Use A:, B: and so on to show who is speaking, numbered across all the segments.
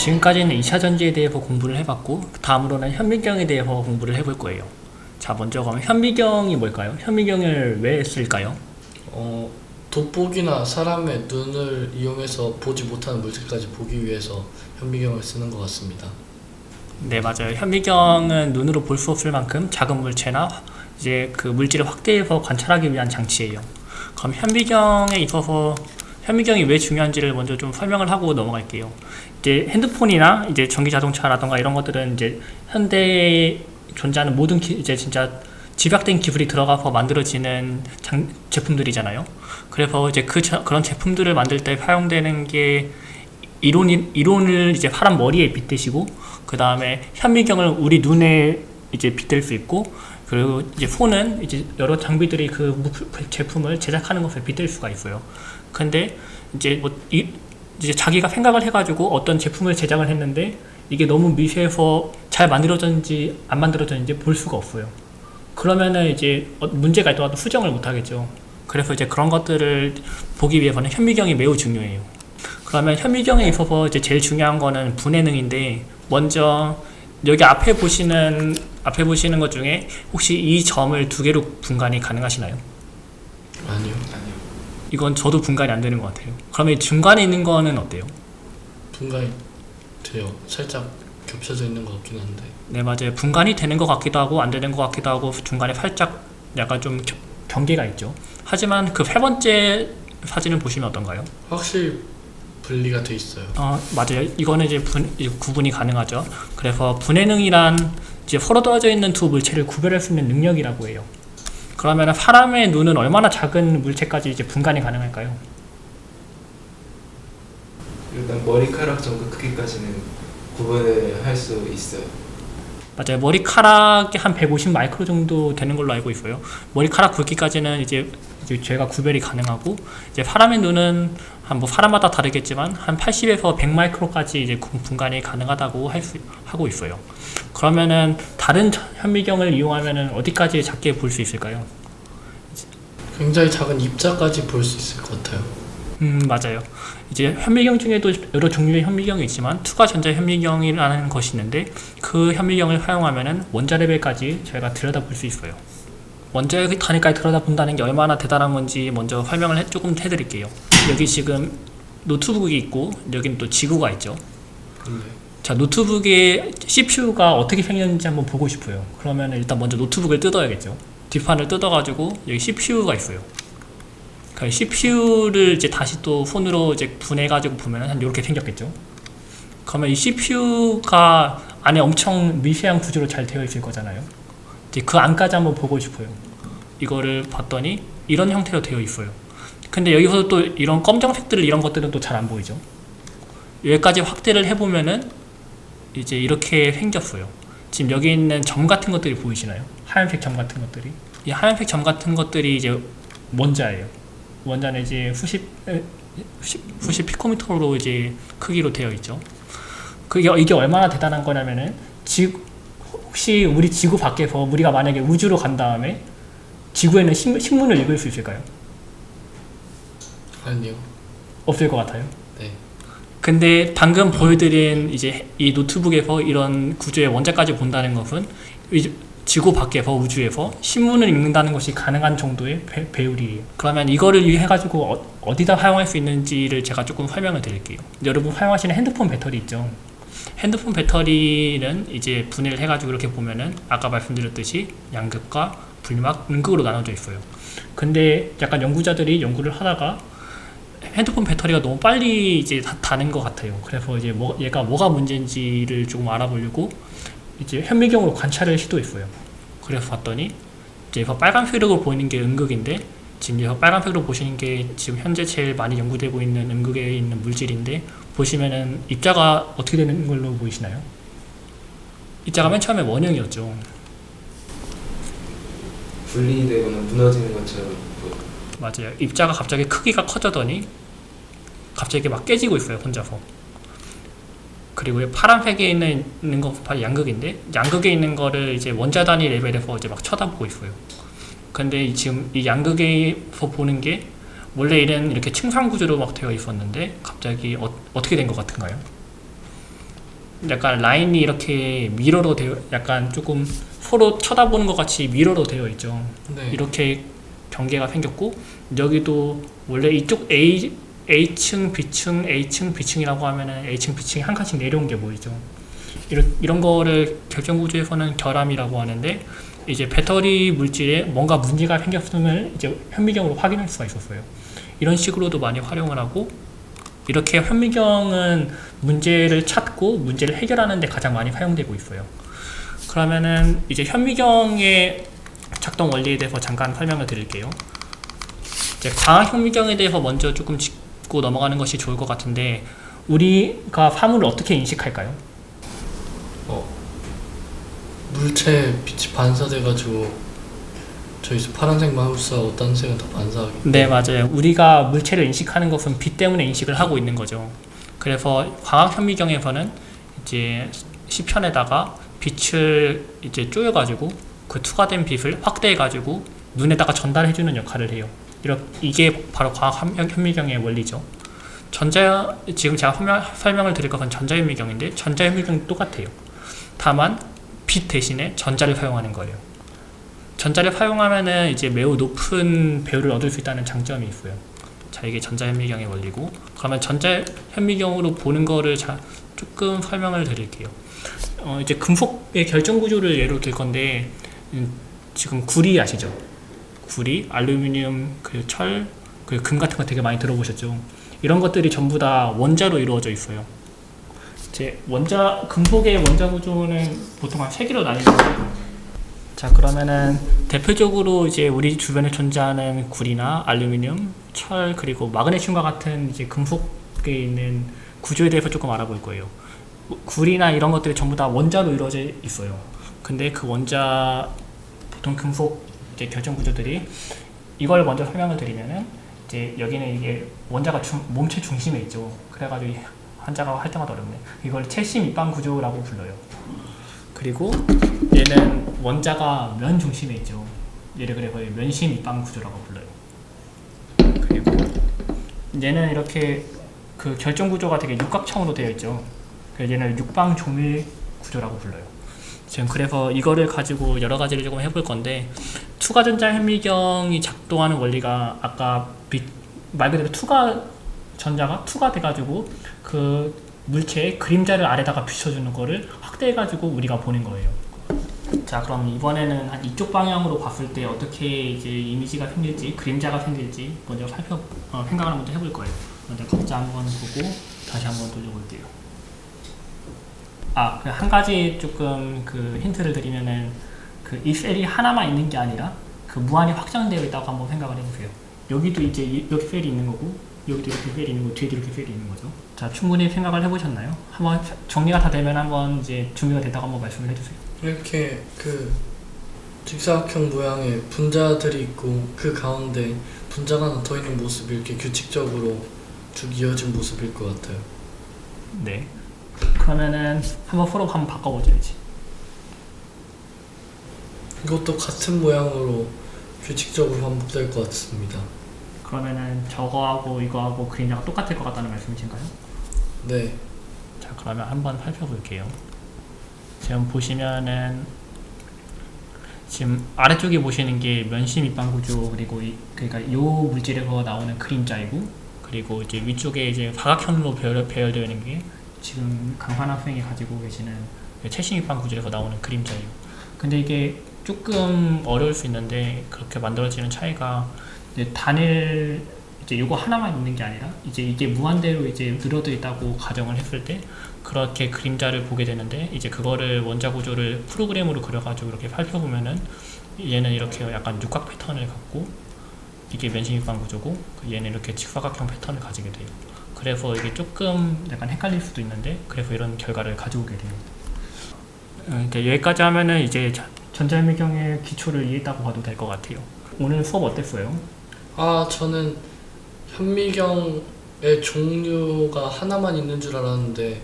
A: 지금까지는 2차 전지에 대해서 공부를 해봤고 다음으로는 현미경에 대해서 공부를 해볼 거예요. 자, 먼저 그러면 현미경이 뭘까요? 현미경을 왜 쓸까요?
B: 돋보기나 사람의 눈을 이용해서 보지 못하는 물질까지 보기 위해서 현미경을 쓰는 것 같습니다.
A: 네, 맞아요. 현미경은 눈으로 볼 수 없을 만큼 작은 물체나 이제 그 물질을 확대해서 관찰하기 위한 장치예요. 그럼 현미경에 있어서 현미경이 왜 중요한지를 먼저 좀 설명을 하고 넘어갈게요. 이제 핸드폰이나 이제 전기 자동차라던가 이런 것들은 이제 현대에 존재하는 모든 이제 진짜 집약된 기술이 들어가서 만들어지는 제품들이잖아요. 그래서 이제 그런 제품들을 만들 때 사용되는 게 이론을 이제 사람 머리에 빗대시고, 그 다음에 현미경을 우리 눈에 이제 빗댈 수 있고, 그리고 이제 폰은 이제 여러 장비들이 그 제품을 제작하는 것을 빗댈 수가 있어요. 근데 이제 이제 자기가 생각을 해가지고 어떤 제품을 제작을 했는데 이게 너무 미세해서 잘 만들어졌는지 안 만들어졌는지 볼 수가 없어요. 그러면은 이제 문제가 있더라도 수정을 못 하겠죠. 그래서 이제 그런 것들을 보기 위해서는 현미경이 매우 중요해요. 그러면 현미경에 있어서 이제 제일 중요한 거는 분해능인데, 먼저 여기 앞에 보시는 것 중에 혹시 이 점을 두 개로 분간이 가능하시나요?
B: 아니요.
A: 이건 저도 분간이 안 되는 것 같아요. 그러면 중간에 있는 거는 어때요?
B: 분간이 돼요. 살짝 겹쳐져 있는 것 같긴 한데.
A: 네, 맞아요. 분간이 되는 것 같기도 하고 안 되는 것 같기도 하고 중간에 살짝 약간 좀 경계가 있죠. 하지만 그 세 번째 사진을 보시면 어떤가요?
B: 확실히 분리가 돼 있어요.
A: 맞아요. 이거는 이제 구분이 가능하죠. 그래서 분해능이란 이제 서로 떨어져 있는 두 물체를 구별할 수 있는 능력이라고 해요. 그러면 사람의 눈은 얼마나 작은 물체까지 이제 분간이 가능할까요?
C: 일단 머리카락 정도 크기까지는 구분을 할 수 있어요.
A: 맞아요. 머리카락이 한 150 마이크로 정도 되는 걸로 알고 있어요. 머리카락 굵기까지는 이제 저희가 구별이 가능하고, 이제 사람의 눈은 뭐 사람마다 다르겠지만 한 80에서 100 마이크로까지 이제 분간이 가능하다고 하고 있어요. 그러면은 다른 현미경을 이용하면은 어디까지 작게 볼 수 있을까요?
B: 굉장히 작은 입자까지 볼 수 있을 것 같아요.
A: 맞아요. 이제 현미경 중에도 여러 종류의 현미경이 있지만 투과 전자 현미경이라는 것이 있는데, 그 현미경을 사용하면은 원자 레벨까지 저희가 들여다볼 수 있어요. 원자 단위까지 들여다본다는 게 얼마나 대단한 건지 먼저 설명을 조금 해드릴게요. 여기 지금 노트북이 있고 여기는 또 지구가 있죠. 자, 노트북의 CPU가 어떻게 생겼는지 한번 보고 싶어요. 그러면 일단 먼저 노트북을 뜯어야겠죠. 뒷판을 뜯어가지고 여기 CPU가 있어요. 그 CPU를 이제 다시 또 손으로 이제 분해가지고 보면은 한 이렇게 생겼겠죠. 그러면 이 CPU가 안에 엄청 미세한 구조로 잘 되어 있을 거잖아요. 이제 그 안까지 한번 보고 싶어요. 이거를 봤더니 이런 형태로 되어 있어요. 근데 여기서 또 이런 검정색들 이런 것들은 또 잘 안 보이죠. 여기까지 확대를 해보면은 이제 이렇게 생겼어요. 지금 여기 있는 점 같은 것들이 보이시나요? 하얀색 점 같은 것들이. 이 하얀색 점 같은 것들이 이제 원자예요. 원자는 이제 수십 피코미터로 이제 크기로 되어 있죠. 이게 얼마나 대단한 거냐면은 혹시 우리 지구 밖에서 우리가 만약에 우주로 간 다음에 지구에는 신문을 읽을 수 있을까요?
B: 아니요.
A: 없을 것 같아요.
B: 네.
A: 근데 방금 보여드린 이제 이 노트북에서 이런 구조의 원자까지 본다는 것은 지구 밖에서 우주에서 신문을 읽는다는 것이 가능한 정도의 배율이에요. 그러면 이거를 해가지고 어디다 사용할 수 있는지를 제가 조금 설명을 드릴게요. 여러분 사용하시는 핸드폰 배터리 있죠? 핸드폰 배터리는 이제 분해를 해가지고 이렇게 보면은 아까 말씀드렸듯이 양극과 분막, 음극으로 나눠져 있어요. 근데 약간 연구자들이 연구를 하다가 핸드폰 배터리가 너무 빨리 이제 닿는 것 같아요. 그래서 이제 얘가 뭐가 문제인지를 조금 알아보려고 이제 현미경으로 관찰을 시도했어요. 그래서 봤더니 이제 빨간색으로 보이는 게 음극인데, 지금 여기서 빨간색으로 보시는 게 지금 현재 제일 많이 연구되고 있는 음극에 있는 물질인데, 보시면은 입자가 어떻게 되는 걸로 보이시나요? 입자가 맨 처음에 원형이었죠.
C: 분리되거나 무너지는 것처럼
A: 맞아요. 입자가 갑자기 크기가 커져더니 갑자기 막 깨지고 있어요, 혼자서. 그리고 파란색에 있는 거 양극인데, 양극에 있는 거를 이제 원자 단위 레벨에서 이제 막 쳐다보고 있어요. 근데 지금 이 양극에서 보는 게 원래 이렇게 층상 구조로 막 되어 있었는데 갑자기 어떻게 된 것 같은가요? 약간 라인이 이렇게 미러로 되어 약간 조금 서로 쳐다보는 것 같이 미러로 되어 있죠.
B: 네.
A: 이렇게 경계가 생겼고 여기도 원래 이쪽 A층, B층, A층, B층이라고 하면은 A층, B층이 한 칸씩 내려온 게 보이죠. 이런 거를 결정구조에서는 결함이라고 하는데 이제 배터리 물질에 뭔가 문제가 생겼음을 이제 현미경으로 확인할 수가 있었어요. 이런 식으로도 많이 활용을 하고 이렇게 현미경은 문제를 찾고 문제를 해결하는 데 가장 많이 사용되고 있어요. 그러면은 이제 현미경의 작동 원리에 대해서 잠깐 설명을 드릴게요. 이제 광학 현미경에 대해서 먼저 조금 짚고 넘어가는 것이 좋을 것 같은데 우리가 사물을 어떻게 인식할까요?
B: 물체 빛이 반사돼가지고 저희 파란색 마우스하고 딴 색은 다 반사하기.
A: 네, 맞아요. 우리가 물체를 인식하는 것은 빛 때문에 인식을 하고 있는 거죠. 그래서 광학 현미경에서는 이제 시편에다가 빛을 이제 쪼여가지고 그 투과된 빛을 확대해가지고 눈에다가 전달해주는 역할을 해요. 이게 바로 광학 현미경의 원리죠. 지금 제가 설명을 드릴 것은 전자현미경인데 전자현미경이 똑같아요. 다만 빛 대신에 전자를 사용하는 거예요. 전자를 사용하면은 이제 매우 높은 배율을 얻을 수 있다는 장점이 있어요. 자, 이게 전자현미경의 원리고, 그러면 전자현미경으로 보는 거를 조금 설명을 드릴게요. 이제 금속의 결정 구조를 예로 들 건데, 지금 구리 아시죠? 구리, 알루미늄, 그리고 철, 그리고 금 같은 거 되게 많이 들어보셨죠? 이런 것들이 전부 다 원자로 이루어져 있어요. 이제 금속의 원자 구조는 보통 한 3개로 나뉘는데요. 자, 그러면은 대표적으로 이제 우리 주변에 존재하는 구리나 알루미늄, 철, 그리고 마그네슘과 같은 이제 금속에 있는 구조에 대해서 조금 알아볼 거예요. 구리나 이런 것들이 전부 다 원자로 이루어져 있어요. 근데 그 보통 금속 이제 결정 구조들이 이걸 먼저 설명을 드리면은 이제 여기는 이게 원자가 몸체 중심에 있죠. 그래가지고 한자가 할 때마다 어렵네. 이걸 채심 입방 구조라고 불러요. 그리고 얘는 원자가 면 중심에 있죠. 얘를 그래서 면심 입방 구조라고 불러요. 그리고 얘는 이렇게 그 결정 구조가 되게 육각형으로 되어 있죠. 그래서 얘는 육방 조밀 구조라고 불러요. 지금 그래서 이거를 가지고 여러 가지를 조금 해볼 건데, 투과전자 현미경이 작동하는 원리가 아까 말 그대로 전자가 투과돼가지고 그 물체의 그림자를 아래다가 비춰주는 거를 확대해가지고 우리가 보는 거예요. 자, 그럼 이번에는 한 이쪽 방향으로 봤을 때 어떻게 이제 이미지가 생길지, 그림자가 생길지 먼저 생각을 먼저 해볼 거예요. 먼저 각자 한번 보고 다시 한번 돌려볼게요. 한 가지 조금 그 힌트를 드리면은 이 셀이 하나만 있는 게 아니라 그 무한히 확장되어 있다고 한번 생각을 해보세요. 여기도 이제 이렇게 셀이 있는 거고, 여기도 이렇게 셀이 있는 거, 뒤에도 이렇게 셀이 있는 거죠. 자, 충분히 생각을 해보셨나요? 한번 정리가 다 되면 한번 이제 준비가 됐다고 한번 말씀을 해주세요.
B: 이렇게 그 직사각형 모양의 분자들이 있고 그 가운데 분자가 하나 더 있는 모습이 이렇게 규칙적으로 쭉 이어진 모습일 것 같아요.
A: 네. 그러면은 서로 한번 바꿔보자지.
B: 이것도 같은 모양으로 규칙적으로 반복될 것 같습니다.
A: 그러면은 저거하고 이거하고 그림자가 똑같을 것 같다는 말씀이신가요?
B: 네.
A: 자, 그러면 한번 살펴볼게요. 지금 보시면은 지금 아래쪽에 보시는 게 면심 입방 구조, 그리고 그러니까 요 물질에서 나오는 그림자이고, 그리고 이제 위쪽에 이제 사각형으로 배열되어 있는 게 지금 강환 학생이 가지고 계시는 채심 입방 구조에서 나오는 그림자예요. 근데 이게 조금 어려울 수 있는데, 그렇게 만들어지는 차이가 이제 단일 이제 요거 하나만 있는 게 아니라 이제 이게 무한대로 이제 늘어져 있다고 가정을 했을 때 그렇게 그림자를 보게 되는데, 이제 그거를 원자 구조를 프로그램으로 그려가지고 이렇게 살펴보면은 얘는 이렇게 약간 육각 패턴을 갖고, 이게 면심 입방 구조고 얘는 이렇게 직사각형 패턴을 가지게 돼요. 그래서 이게 조금 약간 헷갈릴 수도 있는데, 그래서 이런 결과를 가지고 오게 돼요. 여기까지 하면은 이제 전자현미경의 기초를 이해했다고 봐도 될 것 같아요. 오늘 수업 어땠어요?
B: 저는 현미경의 종류가 하나만 있는 줄 알았는데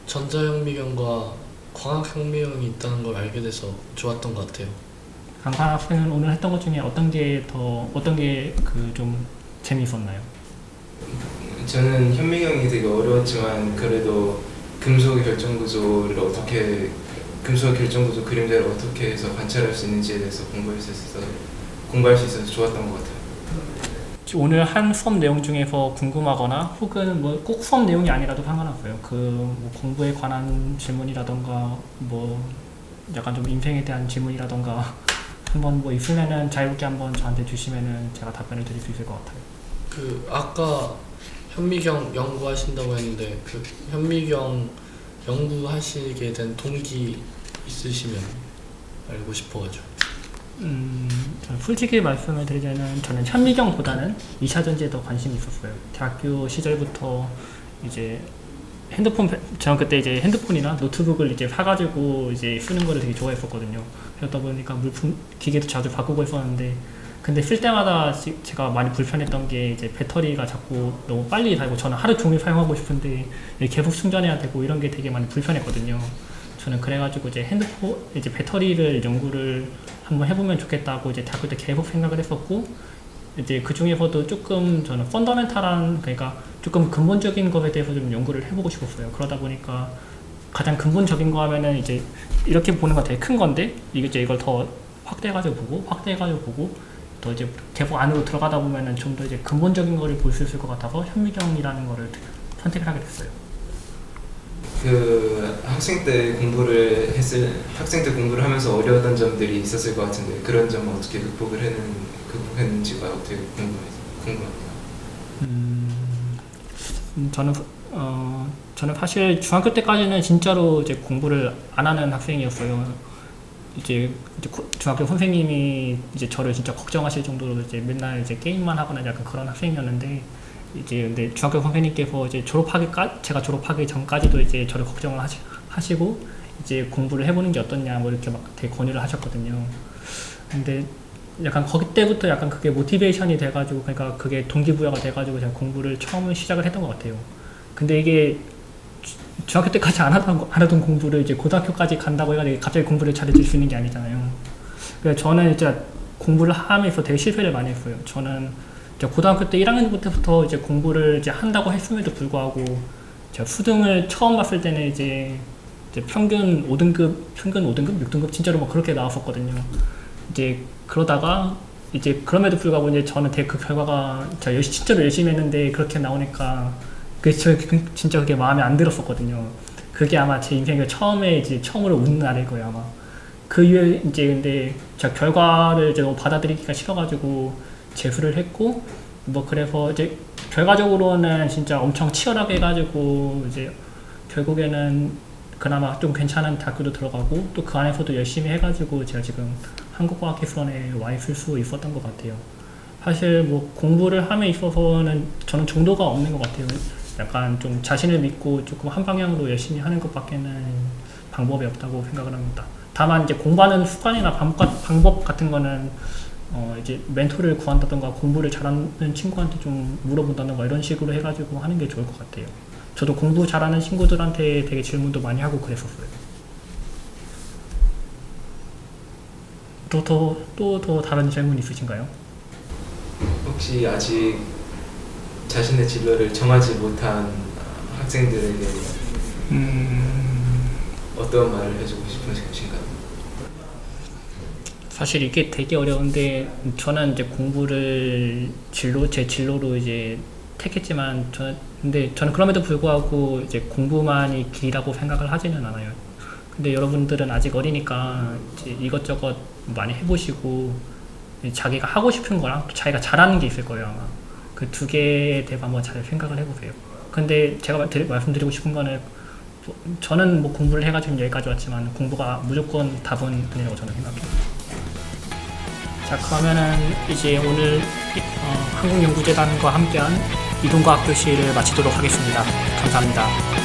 B: 전자현미경과 광학현미경이 있다는 걸 알게 돼서 좋았던 것 같아요.
A: 강산 학생은 오늘 했던 것 중에 어떤 게 그 좀 재미있었나요?
C: 저는 현미경이 되게 어려웠지만 그래도 금속 결정 구조를 어떻게 금속 결정 구조 그림자를 어떻게 해서 관찰할 수 있는지에 대해서 공부할 수 있어서 좋았던 것 같아요.
A: 오늘 한 수업 내용 중에서 궁금하거나 혹은 뭐 꼭 수업 내용이 아니라도 상관없어요. 뭐 공부에 관한 질문이라던가 뭐 약간 좀 인생에 대한 질문이라던가 한번 뭐 있으면은 자유롭게 한번 저한테 주시면은 제가 답변을 드릴 수 있을 것 같아요.
B: 그 아까 현미경 연구하신다고 했는데 그 현미경 연구하시게 된 동기 있으시면 알고 싶어가지고.
A: 저는 솔직히 말씀을 드리자면 저는 현미경보다는 2차 전지에 더 관심이 있었어요. 대학교 시절부터 이제 저는 그때 이제 핸드폰이나 노트북을 이제 사가지고 이제 쓰는 거를 되게 좋아했었거든요. 그러다 보니까 기계도 자주 바꾸고 있었는데, 근데 쓸 때마다 제가 많이 불편했던 게 이제 배터리가 자꾸 너무 빨리 닳고 저는 하루 종일 사용하고 싶은데 계속 충전해야 되고 이런 게 되게 많이 불편했거든요. 저는 그래가지고 이제 배터리를 연구를 한번 해보면 좋겠다고 이제 대학교 때 계속 생각을 했었고, 이제 그 중에서도 조금 저는 펀더멘탈한, 그러니까 조금 근본적인 것에 대해서 좀 연구를 해보고 싶었어요. 그러다 보니까 가장 근본적인 거 하면은 이제 이렇게 보는 건 되게 큰 건데, 이걸 더 확대해가지고 보고 더 이제 계속 안으로 들어가다 보면은 좀 더 이제 근본적인 거를 볼 수 있을 것 같아서 현미경이라는 거를 선택을 하게 됐어요.
C: 그 학생 때 공부를 하면서 어려웠던 점들이 있었을 것 같은데 그런 점은 어떻게 극복했는지가 어떻게 궁금합니다.
A: 저는 사실 중학교 때까지는 진짜로 이제 공부를 안 하는 학생이었어요. 이제 중학교 선생님이 이제 저를 진짜 걱정하실 정도로 이제 맨날 이제 게임만 하거나 약간 그런 학생이었는데, 이제 근데 중학교 선생님께서 이제 제가 졸업하기 전까지도 이제 저를 걱정을 하시고 이제 공부를 해보는 게 어떻냐 뭐 이렇게 막 되게 권유를 하셨거든요. 근데 약간 거기 때부터 약간 그게 모티베이션이 돼가지고, 그러니까 그게 동기부여가 돼가지고 제가 공부를 처음 시작을 했던 것 같아요. 근데 이게 중학교 때까지 안 하던 공부를 이제 고등학교까지 간다고 해가지고 갑자기 공부를 잘해줄 수 있는 게 아니잖아요. 그래서 저는 이제 공부를 하면서 되게 실패를 많이 했어요. 저는 이제 고등학교 때 1학년 때부터 이제 공부를 이제 한다고 했음에도 불구하고 제가 수능을 처음 봤을 때는 이제 평균 5등급, 6등급 진짜로 막 그렇게 나왔었거든요. 이제 그러다가 이제 그럼에도 불구하고 이제 저는 되게 그 결과가 제가 진짜로 열심히 했는데 그렇게 나오니까 진짜 그게 마음에 안 들었었거든요. 그게 아마 제 인생에 처음으로 웃는 날일 거예요, 아마. 그 이후에 이제 근데 제가 결과를 이제 너무 받아들이기가 싫어가지고 재수를 했고, 뭐 그래서 이제 결과적으로는 진짜 엄청 치열하게 해가지고 이제 결국에는 그나마 좀 괜찮은 대학교도 들어가고 또 그 안에서도 열심히 해가지고 제가 지금 한국과학기술원에 와 있을 수 있었던 것 같아요. 사실 뭐 공부를 함에 있어서는 저는 정도가 없는 것 같아요. 약간 좀 자신을 믿고 조금 한 방향으로 열심히 하는 것밖에는 방법이 없다고 생각을 합니다. 다만 이제 공부하는 습관이나 방법 같은 거는 이제 멘토를 구한다던가 공부를 잘하는 친구한테 좀 물어본다던가 이런 식으로 해가지고 하는 게 좋을 것 같아요. 저도 공부 잘하는 친구들한테 되게 질문도 많이 하고 그랬었어요. 더 다른 질문 있으신가요?
C: 혹시 아직 자신의 진로를 정하지 못한 학생들에게 어떤 말을 해주고 싶으신가요?
A: 사실 이게 되게 어려운데, 저는 이제 공부를 제 진로로 이제 택했지만 근데 저는 그럼에도 불구하고 이제 공부만이 길이라고 생각을 하지는 않아요. 근데 여러분들은 아직 어리니까 이제 이것저것 많이 해보시고 자기가 하고 싶은 거랑 또 자기가 잘하는 게 있을 거예요, 아마. 그 두 개에 대해서 한번 잘 생각을 해보세요. 근데 제가 말씀드리고 싶은 거는 저는 뭐 공부를 해가지고 여기까지 왔지만 공부가 무조건 답은 아니라고 저는 생각해요. 자, 그러면은 이제 오늘 한국연구재단과 함께한 이동과학 교실을 마치도록 하겠습니다. 감사합니다.